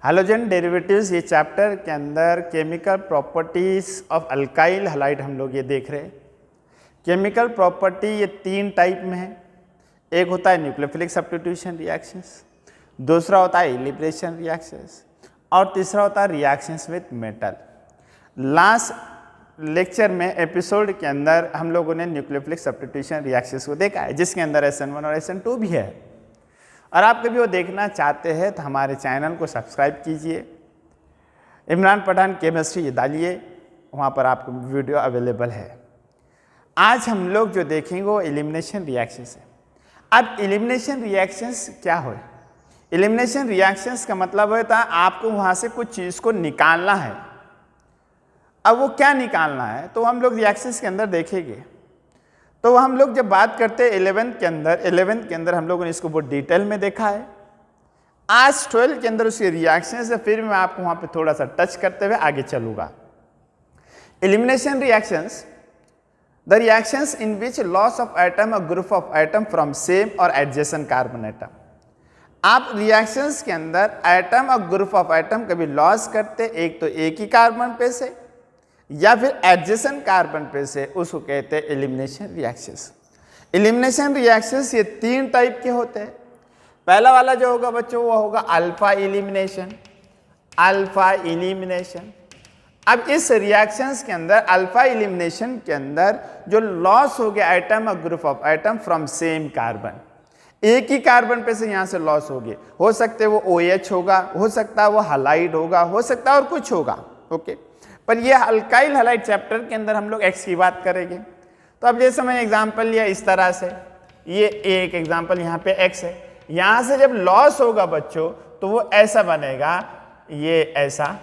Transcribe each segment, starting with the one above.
Halogen derivatives ये chapter के अंदर chemical properties of alkyl halide हम लोग ये देख रहे हैं। केमिकल प्रॉपर्टी ये तीन टाइप में है। एक होता है न्यूक्लियोफिलिक सब्स्टिट्यूशन रिएक्शंस, दूसरा होता है इलिब्रेशन रिएक्शंस और तीसरा होता है reactions with metal. Last lecture में एपिसोड के अंदर हम लोगों ने न्यूक्लियोफिलिक सब्स्टिट्यूशन रिएक्शंस को देखा है, जिसके अंदर SN1 और SN2 भी है। और आप कभी वो देखना चाहते हैं तो हमारे चैनल को सब्सक्राइब कीजिए, इमरान पठान केमिस्ट्री ये डालिए, वहाँ पर आपको वीडियो अवेलेबल है। आज हम लोग जो देखेंगे वो एलिमिनेशन रिएक्शंस है। अब एलिमिनेशन रिएक्शंस क्या हो? एलिमिनेशन रिएक्शंस का मतलब होता है आपको वहाँ से कुछ चीज़ को निकालना है। अब वो क्या निकालना है तो हम लोग रिएक्शंस के अंदर देखेंगे। तो हम लोग जब बात करते हैं 11th के अंदर हम लोगों ने इसको बहुत डिटेल में देखा है। आज 12th के अंदर उसके रिएक्शंस है, फिर मैं आपको वहाँ पे थोड़ा सा टच करते हुए आगे चलूँगा। Elimination reactions, the reactions in which loss of atom और group of atom from same और एडजेसेंट कार्बन एटम। आप रिएक्शंस के अंदर एटम और ग्रुप ऑफ एटम कभी लॉस करते, एक तो एक ही कार्बन पे से या फिर एडजेसेंट कार्बन पे से, उसको कहते हैं एलिमिनेशन रिएक्शंस। एलिमिनेशन रिएक्शंस ये तीन टाइप के होते हैं। पहला वाला जो होगा बच्चों वो होगा अल्फा एलिमिनेशन। अल्फा एलिमिनेशन, अब इस रिएक्शंस के अंदर अल्फा एलिमिनेशन के अंदर जो लॉस हो गया एटम और group of atom from same carbon, एक ही कार्बन पे से यहाँ से लॉस हो गए, हो सकते वो OH होगा, हो सकता है वो हैलाइड होगा, हो सकता है और कुछ होगा। ओके, पर ये अल्काइल हैलाइड चैप्टर के अंदर हम लोग X की बात करेंगे। तो अब जैसे मैंने एग्जांपल लिया इस तरह से, ये एक एग्जांपल यहाँ पे X है, यहाँ से जब लॉस होगा बच्चों तो वो ऐसा बनेगा, ये ऐसा,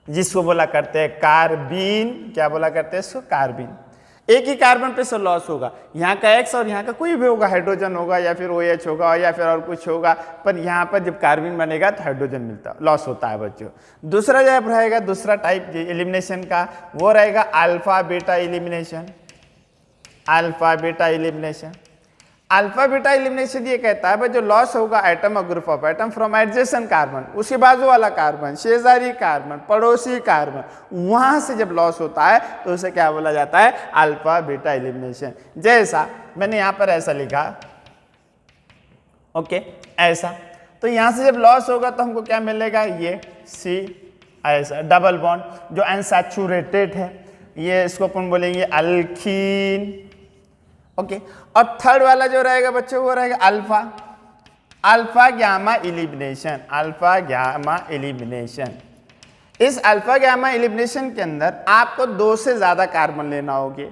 जिसको बोला करते हैं कार्बीन। क्या बोला करते हैं इसको? कार्बीन। एक ही कार्बन पे से लॉस होगा, यहाँ का X और यहाँ का कोई भी होगा, हाइड्रोजन होगा या फिर OH होगा या फिर और कुछ होगा, पर यहाँ पर जब कार्बन बनेगा तो हाइड्रोजन मिलता है, लॉस होता है बच्चों। दूसरा जब रहेगा, दूसरा टाइप एलिमिनेशन का वो रहेगा alpha beta elimination. Alpha beta elimination, alpha beta elimination ये कहता है भाई जो लॉस होगा एटम और group of atom from adjacent carbon, उसके बाजू वाला कार्बन, शेजारी कार्बन, पड़ोसी कार्बन, वहां से जब लॉस होता है तो उसे क्या बोला जाता है? Alpha beta elimination. जैसा मैंने यहाँ पर ऐसा लिखा, ओके, ऐसा, तो यहाँ से जब लॉस होगा तो हमको क्या मिलेगा? ये C, ऐसा डबल बॉन्ड जो अनसैचुरेटेड है, ये इसको अपन बोलेंगे अल्कीन। ओके, और थर्ड वाला जो रहेगा बच्चों वो रहेगा alpha, alpha gamma elimination. Alpha gamma elimination, इस अल्फा गामा एलिमिनेशन के अंदर आपको 2 से ज्यादा कार्बन लेना होगे।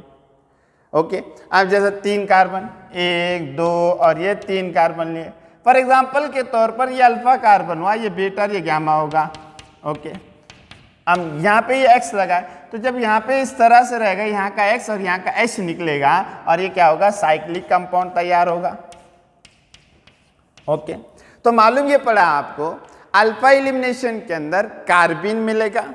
ओके, अब जैसे 3 कार्बन, 1 2 और ये 3 कार्बन लिए, फॉर एग्जांपल के तौर पर ये अल्फा कार्बन हुआ, ये बीटा और ये गामा होगा। ओके, अब यहाँ पे ये X लगा है, तो जब यहाँ पे इस तरह से रहेगा, यहाँ का X और यहाँ का H निकलेगा और ये क्या होगा? साइक्लिक कंपाउंड तैयार होगा। ओके, तो मालूम ये पड़ा आपको, अल्फा एलिमिनेशन के अंदर कार्बीन मिलेगा,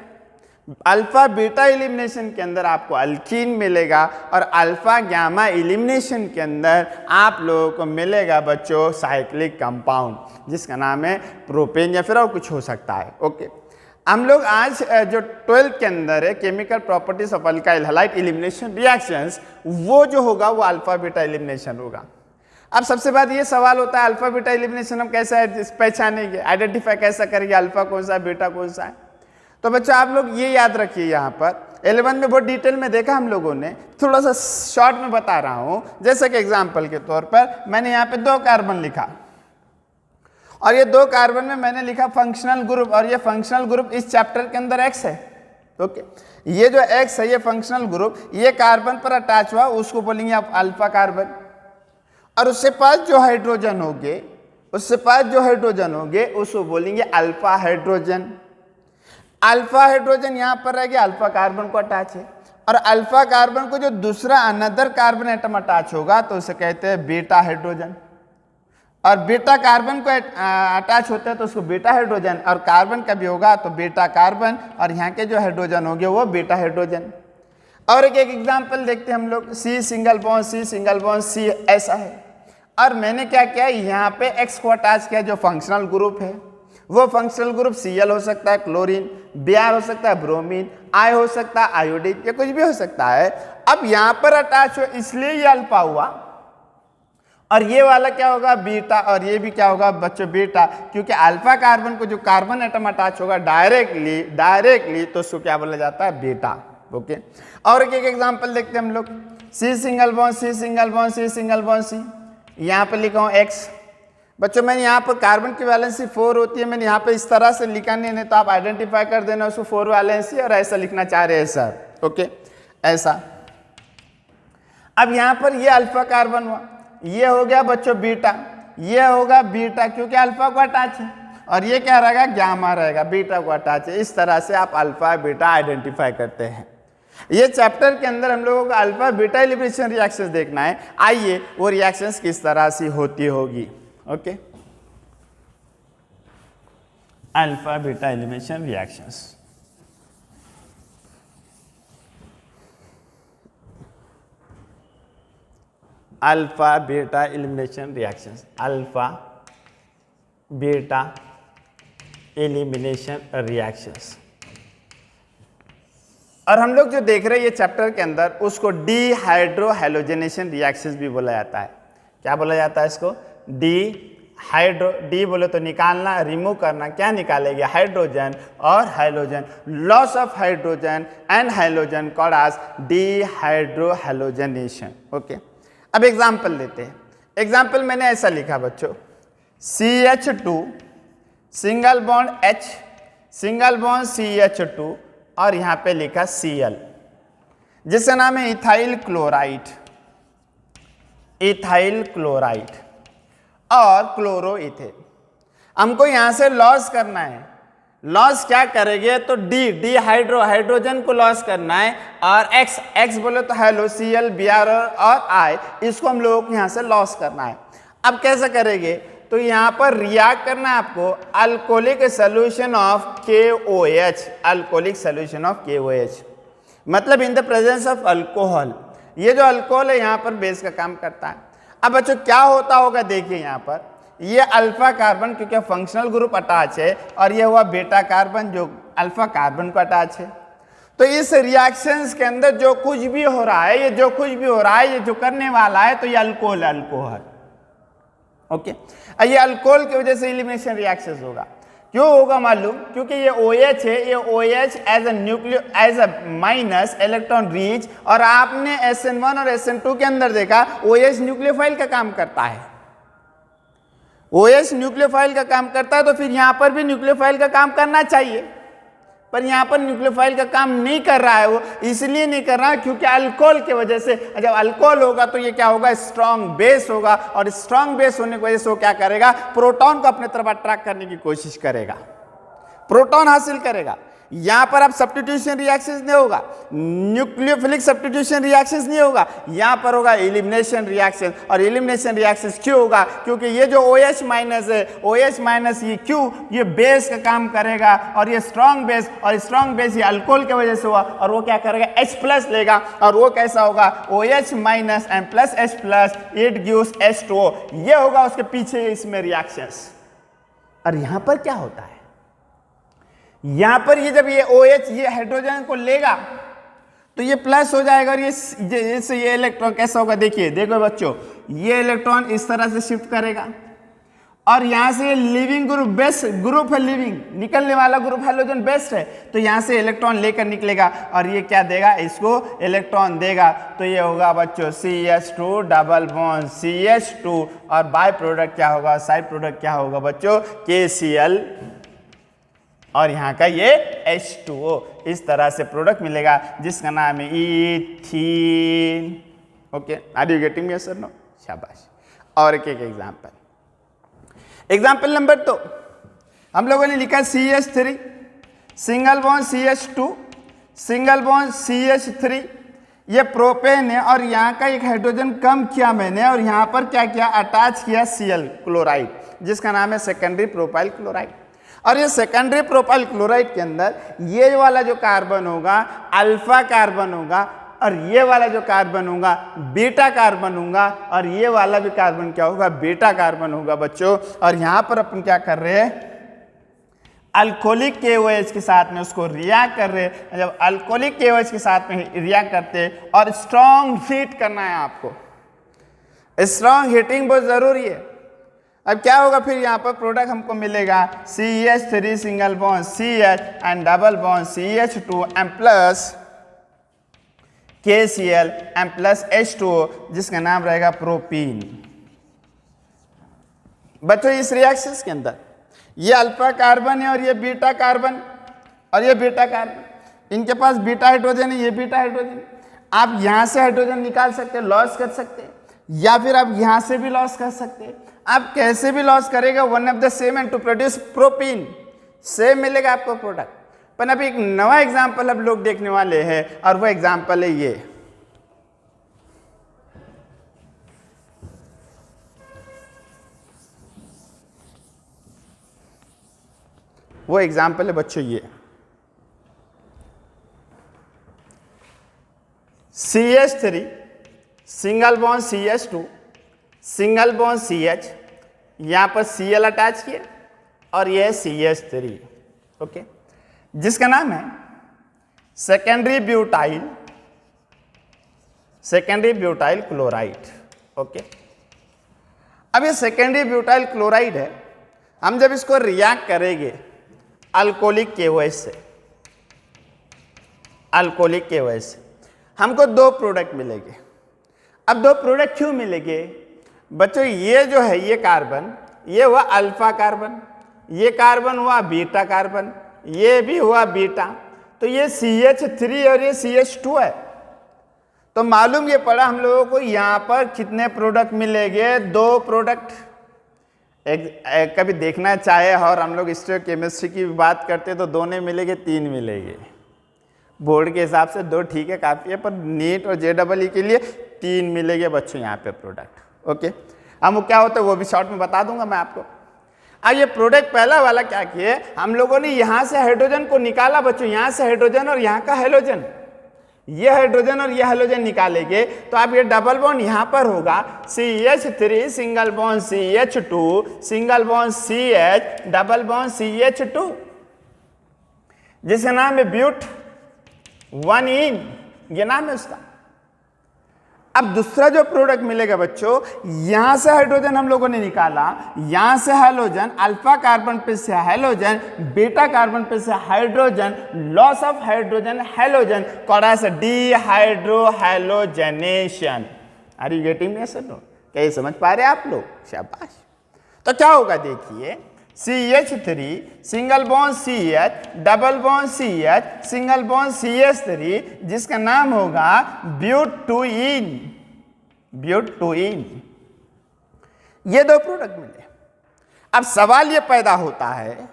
अल्फा बीटा एलिमिनेशन के अंदर आपको अल्कीन मिलेगा और अल्फा गामा एलिमिनेशन के अंदर आप लोगों को मिलेगा बच्चों साइक्लिक कंपाउंड, जिसका नाम है प्रोपेन या फिर और कुछ हो सकता है। ओके, हम लोग आज जो 12th के अंदर है chemical properties of alkyl halide elimination reactions, वो जो होगा वो अल्फा बीटा एलिमिनेशन होगा। अब सबसे बाद ये सवाल होता है अल्फा बीटा एलिमिनेशन हम कैसे पहचानेंगे, आइडेंटिफाई कैसा करेंगे, अल्फा कौन सा है, बीटा कौन सा है? तो बच्चों आप लोग ये याद रखिए, यहाँ पर 11 में बहुत डिटेल में देखा हम लोगों ने, थोड़ा सा शॉर्ट में बता रहा हूँ। जैसे कि एग्जाम्पल के तौर पर मैंने यहाँ पे 2 कार्बन लिखा और ये 2 कार्बन में मैंने लिखा फंक्शनल ग्रुप, और ये फंक्शनल ग्रुप इस चैप्टर के अंदर X है। ओके, ये जो X है ये फंक्शनल ग्रुप, ये कार्बन पर अटैच हुआ, उसको बोलेंगे आप अल्फा कार्बन। और उससे पास जो हाइड्रोजन होंगे, उसको बोलेंगे अल्फा हाइड्रोजन। अल्फा हाइड्रोजन यहाँ पर रह गया, अल्फा कार्बन को अटैच है, और अल्फा कार्बन को जो दूसरा अनदर कार्बन एटम अटैच होगा तो उसे कहते हैं बीटा हाइड्रोजन। और बीटा कार्बन को अटैच होता है तो उसको बीटा हाइड्रोजन, और कार्बन का भी होगा तो बीटा कार्बन, और यहाँ के जो हाइड्रोजन होंगे वो बीटा हाइड्रोजन। और एक एग्जांपल देखते हैं हम लोग, C सिंगल बॉन्ड C, ऐसा है। और मैंने क्या किया, यहाँ पे X को अटैच किया जो फंक्शनल ग्रुप है, वो फंक्शनल ग्रुप Cl हो सकता है क्लोरीन, Br हो सकता है ब्रोमीन, I हो सकता है आयोडीन, ये कुछ भी हो सकता है। अब यहां पर अटैच हो इसलिए ये अल्फा हुआ, और ये वाला क्या होगा बीटा, और ये भी क्या होगा बच्चों बीटा, क्योंकि अल्फा कार्बन को जो कार्बन एटम अटैच होगा डायरेक्टली तो उसको क्या बोला जाता है बीटा। ओके, और एक एग्जांपल देखते हैं हम लोग। C single bond C single bond C single bond C, यहाँ पे लिखा हूँ X। बच्चों मैंने यहाँ पर कार्बन की वैलेंसी 4 होती है, मैंने यहाँ पे इस तरह से लिखा नहीं तो आप आइडेंटिफाई कर देना उसको 4 वैलेंसी, और ऐसा लिखना चाह रहे हैं सर। ओके, ऐसा। अब यहाँ पर ये अल्फा कार्बन हुआ, ये हो गया बच्चों बीटा, ये होगा बीटा क्योंकि अल्फा को अटैच है, और ये क्या रहेगा गामा रहेगा, बीटा को अटैच है। इस तरह से आप अल्फा बीटा आइडेंटिफाई करते हैं। ये चैप्टर के अंदर हम लोगों को अल्फा बीटा एलिमिनेशन रिएक्शंस देखना है। आइए वो रिएक्शंस किस तरह से होती होगी। Okay, alpha beta elimination reactions. Alpha beta elimination reactions, alpha beta elimination reactions. और हम लोग जो देख रहे हैं ये चैप्टर के अंदर, उसको डीहाइड्रो हैलोजेनेशन रिएक्शंस भी बोला जाता है। क्या बोला जाता है इसको? डीहाइड्रो, डी बोले तो निकालना, रिमूव करना, क्या निकालेंगे हाइड्रोजन और halogen, loss of hydrogen and halogen called as dehydrohalogenation. Okay, अब एग्जाम्पल लेते हैं। एग्जाम्पल मैंने ऐसा लिखा बच्चों, CH2 single bond H single bond CH2 और यहाँ पे लिखा Cl, जिसका नाम है इथाइल क्लोराइड, इथाइल क्लोराइड और क्लोरोइथेन। हमको यहाँ से लॉस करना है। लॉस क्या करेंगे तो डी हाइड्रोजन को लॉस करना है, और एक्स बोले तो हेलो Cl Br और I, इसको हम लोगों को यहाँ से लॉस करना है। अब कैसे करेंगे तो यहाँ पर रिएक्ट करना है आपको alcoholic solution of KOH, alcoholic solution of KOH मतलब in the presence of alcohol. ये जो अल्कोहल है यहाँ पर बेस का काम करता है। अब बच्चों क्या होता होगा, देखिए यहाँ पर ये अल्फा कार्बन क्योंकि फंक्शनल ग्रुप अटैच है, और ये हुआ बीटा कार्बन जो अल्फा कार्बन को अटैच है। तो इस रिएक्शंस के अंदर जो कुछ भी हो रहा है, ये जो कुछ भी हो रहा है, ये जो करने वाला है, तो ये अल्कोहल है, अल्कोहल। ओके, ये अल्कोहल की वजह से एलिमिनेशन रिएक्शंस होगा। क्यों होगा मालूम? क्योंकि ये OH है, ये OH as a minus electron rich, और आपने SN1 और SN2 के अंदर देखा OH न्यूक्लियोफाइल का काम करता है। OH न्यूक्लियोफाइल का काम करता है, तो फिर यहाँ पर भी न्यूक्लियोफाइल का काम करना चाहिए, पर यहाँ पर न्यूक्लियोफाइल का काम नहीं कर रहा है। वो इसलिए नहीं कर रहा है क्योंकि अल्कोहल की वजह से, जब अल्कोहल होगा तो ये क्या होगा स्ट्रॉन्ग बेस होगा, और स्ट्रॉन्ग बेस होने की वजह से वो क्या करेगा प्रोटॉन को अपने तरफ अट्रैक्ट करने की कोशिश करेगा, प्रोटॉन हासिल करेगा। यहाँ पर अब सब्स्टिट्यूशन रिएक्शंस नहीं होगा, न्यूक्लियोफिलिक सब्स्टिट्यूशन रिएक्शंस नहीं होगा, यहाँ पर होगा एलिमिनेशन रिएक्शन। और एलिमिनेशन रिएक्शंस क्यों होगा? क्योंकि ये जो OH माइनस है, OH माइनस ये क्यों, ये बेस का काम करेगा, और ये स्ट्रॉन्ग बेस, और स्ट्रॉन्ग बेस ये अल्कोहल की वजह से हुआ, और वो क्या करेगा H प्लस लेगा, और वो कैसा होगा OH minus and plus H plus, it gives H2O। ये होगा उसके पीछे इसमें रिएक्शंस। और यहाँ पर क्या होता है, यहां पर ये जब ये OH ये हाइड्रोजन को लेगा तो ये प्लस हो जाएगा, और ये इलेक्ट्रॉन कैसा होगा, देखिए देखो बच्चों, ये इलेक्ट्रॉन इस तरह से शिफ्ट करेगा, और यहां से लिविंग ग्रुप बेस्ट ग्रुप है, लिविंग निकलने वाला ग्रुप हाइड्रोजन बेस्ट है, तो यहां से इलेक्ट्रॉन लेकर निकलेगा, और ये क्या देगा इसको इलेक्ट्रॉन देगा। तो ये होगा बच्चों CH2 डबल बॉन्ड CH2, और बाय प्रोडक्ट क्या होगा, साइड प्रोडक्ट क्या होगा बच्चों KCl, और यहाँ का ये H2O। इस तरह से प्रोडक्ट मिलेगा जिसका नाम है ethene. Okay, are you getting me sir? No, शाबाश। और एक एग्जाम्पल नंबर 2 हम लोगों ने लिखा CH3 single bond CH2 single bond CH3, ये प्रोपेन है, और यहाँ का एक हाइड्रोजन कम किया मैंने, और यहाँ पर क्या किया अटैच किया Cl क्लोराइड, जिसका नाम है सेकेंडरी प्रोपाइल क्लोराइड। और ये सेकेंडरी प्रोपाइल क्लोराइड के अंदर ये वाला जो कार्बन होगा अल्फा कार्बन होगा, और ये वाला जो कार्बन होगा बीटा कार्बन होगा, और ये वाला भी कार्बन क्या होगा बीटा कार्बन होगा बच्चों। और यहाँ पर अपन क्या कर रहे हैं, अल्कोहलिक KOH के साथ में उसको रिएक्ट कर रहे, जब अल्कोहलिक KOH के साथ में रिएक्ट करते और स्ट्रॉन्ग हीट करना है आपको, स्ट्रॉन्ग हीटिंग बहुत जरूरी है। अब क्या होगा फिर यहाँ पर प्रोडक्ट हमको मिलेगा CH3 single bond CH and double bond CH2 M plus KCl M plus H2O, जिसका नाम रहेगा प्रोपीन। बच्चों इस रिएक्शन के अंदर ये अल्फा कार्बन है और ये बीटा कार्बन और ये बीटा कार्बन, इनके पास बीटा हाइड्रोजन है, ये बीटा हाइड्रोजन। आप यहाँ से हाइड्रोजन निकाल सकते हैं, लॉस कर सकते हैं, या फिर आप यहाँ से भी लॉस कर सकते हैं। आप कैसे भी लॉस करेगा one of the same and to produce propene, same मिलेगा आपको प्रोडक्ट। पर अभी एक नवा एग्जाम्पल अब लोग देखने वाले हैं और वो एग्जाम्पल है ये। वो एग्जाम्पल है बच्चों ये, CH3 single bond CH2 single bond CH, यहां पर Cl अटैच किया और ये CH3, ओके, जिसका नाम है सेकेंडरी ब्यूटाइल क्लोराइड। ओके, अब ये सेकेंडरी ब्यूटाइल क्लोराइड है, हम जब इसको रिएक्ट करेंगे अल्कोहलिक KOH से, हमको दो प्रोडक्ट मिलेंगे। अब दो प्रोडक्ट क्यों मिलेंगे बच्चों? ये जो है ये कार्बन, ये हुआ अल्फा कार्बन, ये कार्बन हुआ बीटा कार्बन, ये भी हुआ बीटा, तो ये CH3 और ये CH2 है। तो मालूम ये पड़ा हम लोगों को यहाँ पर कितने प्रोडक्ट मिलेंगे? दो प्रोडक्ट। कभी देखना चाहे और हम लोग स्टोइकोकेमिस्ट्री की बात करते तो दोनों मिलेंगे, तीन मिलेंगे। बोर्ड के हिसाब से दो ठीक है, काफ़ी है, पर नीट और JEE के लिए तीन मिलेंगे बच्चों यहाँ पे प्रोडक्ट। ओके, अब वो क्या होता है वो भी शॉर्ट में बता दूंगा मैं आपको। अब ये प्रोडक्ट पहला वाला क्या किए हम लोगों ने, यहाँ से हाइड्रोजन को निकाला बच्चों, यहाँ से हाइड्रोजन और यहाँ का हेलोजन, ये हाइड्रोजन और ये हेलोजन निकालेंगे तो अब ये डबल बॉन्ड यहाँ पर होगा CH3 single bond CH2 single bond CH double bond CH2, जिसका नाम है ब्यूट 1ene, ये नाम है उसका। अब दूसरा जो प्रोडक्ट मिलेगा बच्चों, यहां से हाइड्रोजन हम लोगों ने निकाला, यहां से हेलोजन, अल्फा कार्बन पे से हेलोजन, बीटा कार्बन पे से hydrogen, loss of hydrogen halogen, कौड़ा से dehydrohalogenation. Are you getting me sir? क्या ये समझ पा रहे आप लोग? शाबाश। तो क्या होगा देखिए, CH3 single bond CH double bond CH single bond CH3, जिसका नाम होगा ब्यूट 2ene। ये दो प्रोडक्ट मिले। अब सवाल ये पैदा होता है,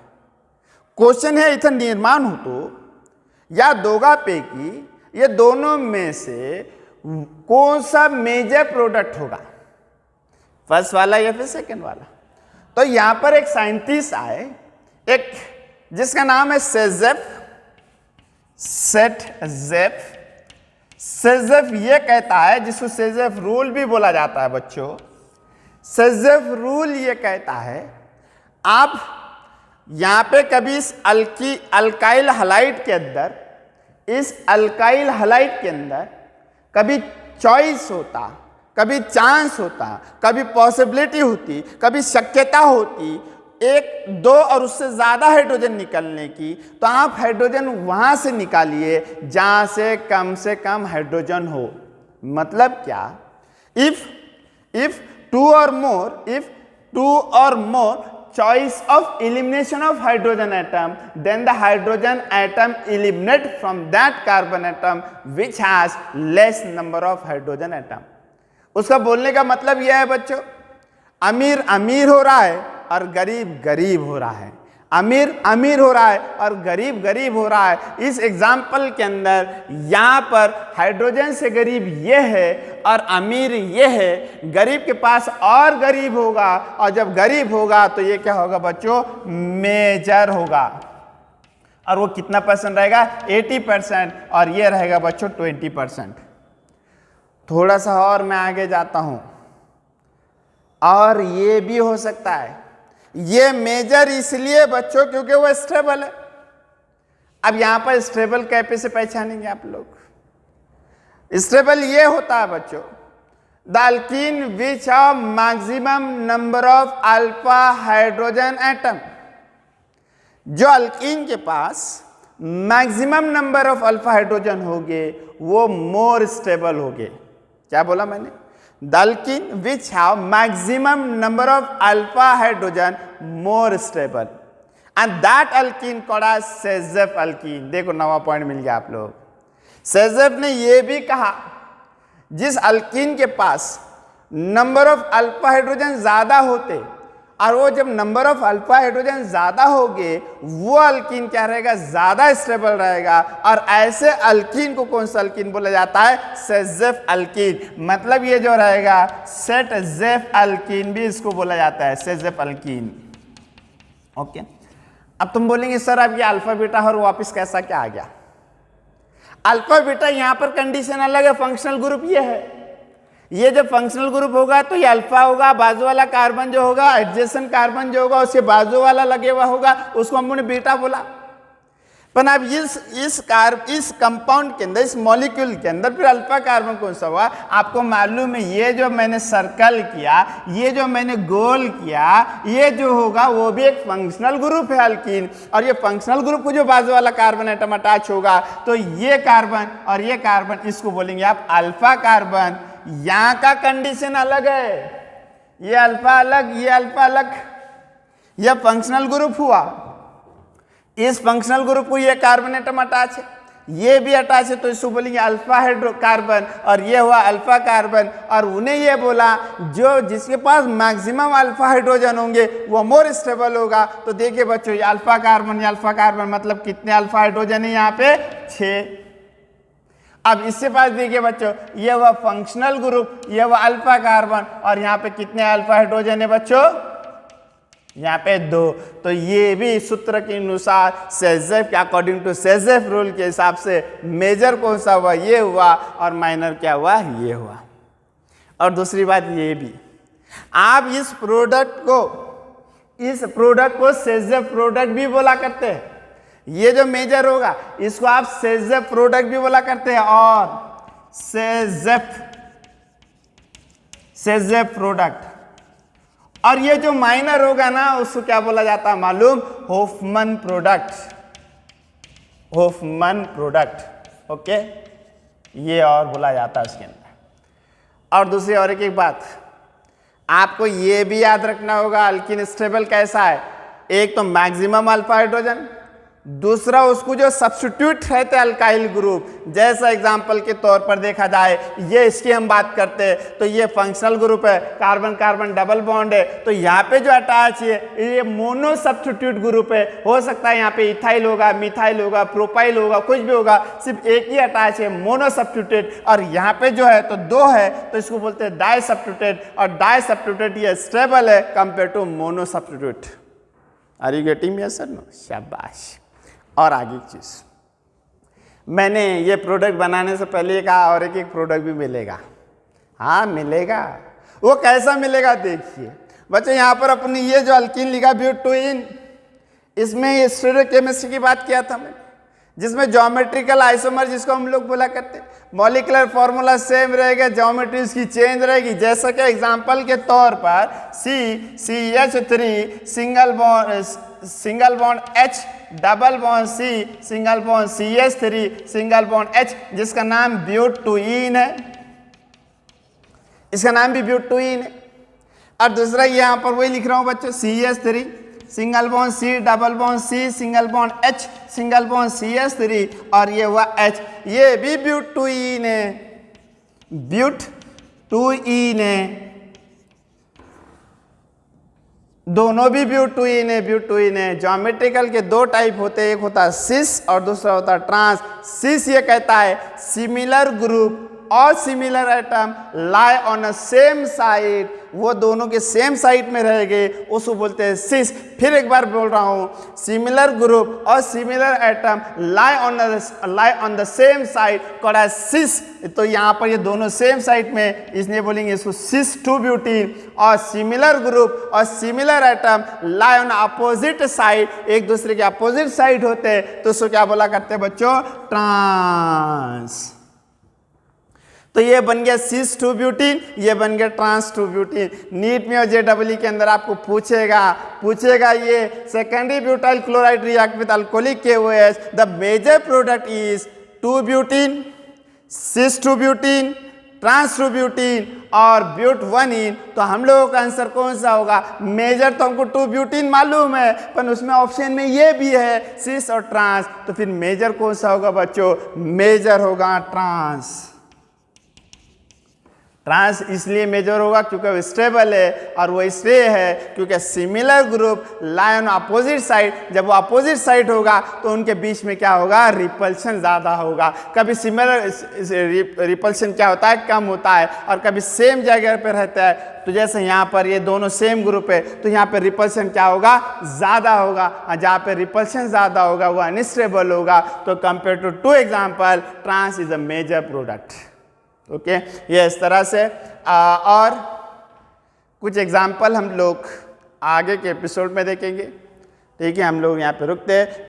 क्वेश्चन है इथर निर्माण हो तो या दोगा पैकी ये दोनों में से कौन सा मेजर प्रोडक्ट होगा, फर्स्ट वाला या फिर सेकंड वाला? तो यहां पर एक साइंटिस्ट आए, एक जिसका नाम है सेजेफ ये कहता है, जिसको सेजेफ रूल भी बोला जाता है बच्चों। सेजेफ रूल ये कहता है, आप यहां पे कभी इस अल्काइल हलाइड के अंदर, इस अल्काइल हलाइड के अंदर कभी चॉइस होता, कभी चांस होता, कभी पॉसिबिलिटी होती, कभी शक्यता होती एक, दो और उससे ज्यादा हाइड्रोजन निकलने की, तो आप हाइड्रोजन वहां से निकालिए जहां से कम हाइड्रोजन हो। मतलब क्या? इफ टू और मोर choice of elimination of hydrogen atom, then the hydrogen atom eliminate from that carbon atom which has less number of hydrogen atom। उसका बोलने का मतलब यह है बच्चों, अमीर अमीर हो रहा है और गरीब गरीब हो रहा है, अमीर अमीर हो रहा है और गरीब गरीब हो रहा है। इस एग्जाम्पल के अंदर यहाँ पर हाइड्रोजन से गरीब ये है और अमीर ये है, गरीब के पास और गरीब होगा, और जब गरीब होगा तो ये क्या होगा बच्चों? मेजर होगा। और वो कितना परसेंट रहेगा? 80%, और ये रहेगा बच्चों 20%। थोड़ा सा और मैं आगे जाता हूं, और ये भी हो सकता है, ये मेजर इसलिए बच्चों क्योंकि वो स्टेबल है। अब यहां पर स्टेबल कैसे पहचानेंगे आप लोग? स्टेबल ये होता है बच्चों, the alkene which have maximum number of alpha hydrogen atom. जो अल्कीन के पास maximum number of alpha hydrogen होंगे वो मोर स्टेबल होंगे। क्या बोला मैंने? The alkene which have maximum number of alpha hydrogen more stable and that alkene called as Saytzeff alkene. देखो नवा पॉइंट मिल गया आप लोग। सेजेफ ने यह भी कहा जिस अल्कीन के पास नंबर ऑफ अल्फा हाइड्रोजन ज्यादा होते और वो जब नंबर ऑफ अल्फा हाइड्रोजन ज्यादा होंगे वो अल्कीन क्या रहेगा? ज्यादा स्टेबल रहेगा। और ऐसे अल्कीन को कौन सा अल्कीन बोला जाता है? सेजेफ अल्कीन। मतलब ये जो रहेगा सेट जेफ अल्कीन भी इसको बोला जाता है, सेजेफ अल्कीन। ओके, अब तुम बोलेंगे सर अब ये अल्फा बीटा और वापस कैसा क्या आ गया? अल्फा बीटा यहां पर कंडीशन अलग है, फंक्शनल ग्रुप ये है। ये जब फंक्शनल ग्रुप होगा तो ये अल्फा होगा, बाजू वाला कार्बन जो होगा, एडजेसेंट कार्बन जो होगा उसके बाजू वाला लगे हुआ होगा, उसको हमने बीटा बोला। पर अब इस कंपाउंड के अंदर, इस मॉलिक्यूल के अंदर फिर अल्फा कार्बन कौन सा हुआ? आपको मालूम है ये जो मैंने सर्कल किया, ये जो मैंने गोल किया, ये जो होगा वो भी एक फंक्शनल ग्रुप है अल्कीन। और ये फंक्शनल ग्रुप को जो बाजू वाला कार्बन एटम अटैच होगा तो ये कार्बन और ये कार्बन, इसको बोलेंगे आप अल्फा कार्बन। यहां का कंडीशन अलग है, ये अल्फा अलग, ये अल्फा अलग। यह फंक्शनल ग्रुप हुआ, इस फंक्शनल ग्रुप को ये कार्बन एटम अटैच है, ये भी अटैच है, तो इसको बोलेंगे अल्फा हाइड्रोकार्बन। और ये हुआ अल्फा कार्बन। और उन्हें ये बोला जो जिसके पास मैक्सिमम अल्फा हाइड्रोजन होंगे वो मोर स्टेबल होगा। तो देखिए बच्चों ये अल्फा कार्बन मतलब कितने अल्फा हाइड्रोजन है यहाँ पे? 6। अब इससे पास देखिए बच्चों ये हुआ फंक्शनल ग्रुप, ये हुआ अल्फा कार्बन, और यहाँ पे कितने अल्फा हाइड्रोजन है बच्चों? यहाँ पे 2। तो ये भी सूत्र के अनुसार सेजेफ के अकॉर्डिंग टू सेजेफ रूल के हिसाब से मेजर कौन सा हुआ? ये हुआ। और माइनर क्या हुआ? ये हुआ। और दूसरी बात ये भी, आप इस प्रोडक्ट को सेजेफ प्रोडक्ट भी बोला करते हैं। ये जो मेजर होगा इसको आप सेजेफ प्रोडक्ट भी बोला करते हैं, और सेजेफ प्रोडक्ट। और ये जो माइनर होगा ना उसको क्या बोला जाता है मालूम? होफमन प्रोडक्ट। ओके, ये और बोला जाता है उसके अंदर। और दूसरी और एक बात आपको ये भी याद रखना होगा, अल्कीन स्टेबल कैसा है? एक तो मैक्सिमम अल्फा हाइड्रोजन, दूसरा उसको जो सब्स्टिट्यूट रहते हैं अल्काइल ग्रुप। जैसा एग्जांपल के तौर पर देखा जाए, ये इसकी हम बात करते हैं तो ये फंक्शनल ग्रुप है, कार्बन कार्बन डबल बॉन्ड है, तो यहाँ पे जो अटैच है ये मोनो सब्स्टिट्यूट ग्रुप है। हो सकता है यहाँ पे इथाइल होगा, मिथाइल होगा, प्रोपाइल होगा, कुछ भी होगा, सिर्फ एक ही अटैच है, मोनो सब्स्टिट्यूट। और यहाँ पे जो है तो 2 है तो इसको बोलते हैं डाई सब्स्टिट्यूट। और डाई सब्स्टिट्यूट ये स्टेबल है compare to mono substitute. Are you getting me? Sir no, शाबाश। और आगे की चीज, मैंने ये प्रोडक्ट बनाने से पहले कहा और एक प्रोडक्ट भी मिलेगा। हाँ मिलेगा। वो कैसा मिलेगा देखिए बच्चों, यहाँ पर अपनी ये जो अल्कीन लिखा ब्यूटोइन, इसमें ये स्टीरियोकेमिस्ट्री की बात किया था मैंने, जिसमें ज्योमेट्रिकल आइसोमर जिसको हम लोग बोला करते हैं, मॉलिक्यूलर फॉर्मूला सेम रहेगा, ज्योमेट्री इसकी चेंज रहेगी। जैसा कि एग्जांपल के तौर पर CH3 single bond H double bond C single bond CH3 single bond H, जिसका नाम ब्यूटोइन है, इसका नाम भी ब्यूटोइन है। और दूसरा यहाँ पर वही लिख रहा हूँ बच्चों, CH3 single bond C double bond C single bond H single bond CH3, और ये हुआ H, ये भी ब्यूटोइन है, ब्यूटोइन है, दोनों भी ब्यूटोइन है। ज्योमेट्रिकल के 2 टाइप होते हैं, एक होता है सिस और दूसरा होता है ट्रांस। सिस ये कहता है सिमिलर ग्रुप और similar atom lie on a same side, वो दोनों के सेम साइड में रहेंगे, उसको बोलते हैं सिस। फिर एक बार बोल रहा हूं, सिमिलर ग्रुप और similar atom lie on the same side called as cis. तो यहाँ पर ये दोनों सेम साइड में, इसलिए बोलेंगे इसको सिस 2 ब्यूटीन। और सिमिलर ग्रुप और similar atom lie on opposite side, एक दूसरे के अपोजिट साइड होते हैं, तो उसको क्या बोला करते हैं बच्चों? ट्रांस। तो ये बन गया सिस 2 ब्यूटीन, ये बन गया ट्रांस 2 ब्यूटीन। नीट में और JEE के अंदर आपको पूछेगा ये secondary butyl chloride react with alcoholic KOH, the major product is 2 butene, cis 2 butene, trans 2 butene और ब्यूट 1 तो हम लोगों का आंसर कौन सा होगा? मेजर तो हमको 2 ब्यूटीन मालूम है, पर उसमें ऑप्शन में ये भी है सिस और ट्रांस, तो फिर मेजर कौन सा होगा बच्चों? मेजर होगा ट्रांस। ट्रांस इसलिए मेजर होगा क्योंकि वो स्टेबल है, और वो इसलिए है क्योंकि similar group lie on opposite side, जब वो अपोजिट साइड होगा तो उनके बीच में क्या होगा? रिपल्शन ज़्यादा होगा। कभी सिमिलर रिपल्शन क्या होता है? कम होता है, और कभी सेम जगह पे रहता है। तो जैसे यहाँ पर ये दोनों सेम ग्रुप है, तो यहाँ पे रिपल्शन क्या होगा? ज़्यादा होगा, और जहाँ पे रिपल्शन ज़्यादा होगा वो अनस्टेबल होगा। तो compare to 2 example, trans is a major product. Okay, ये इस तरह से। और कुछ एग्जाम्पल हम लोग आगे के एपिसोड में देखेंगे। ठीक है, हम लोग यहाँ पे रुकते हैं।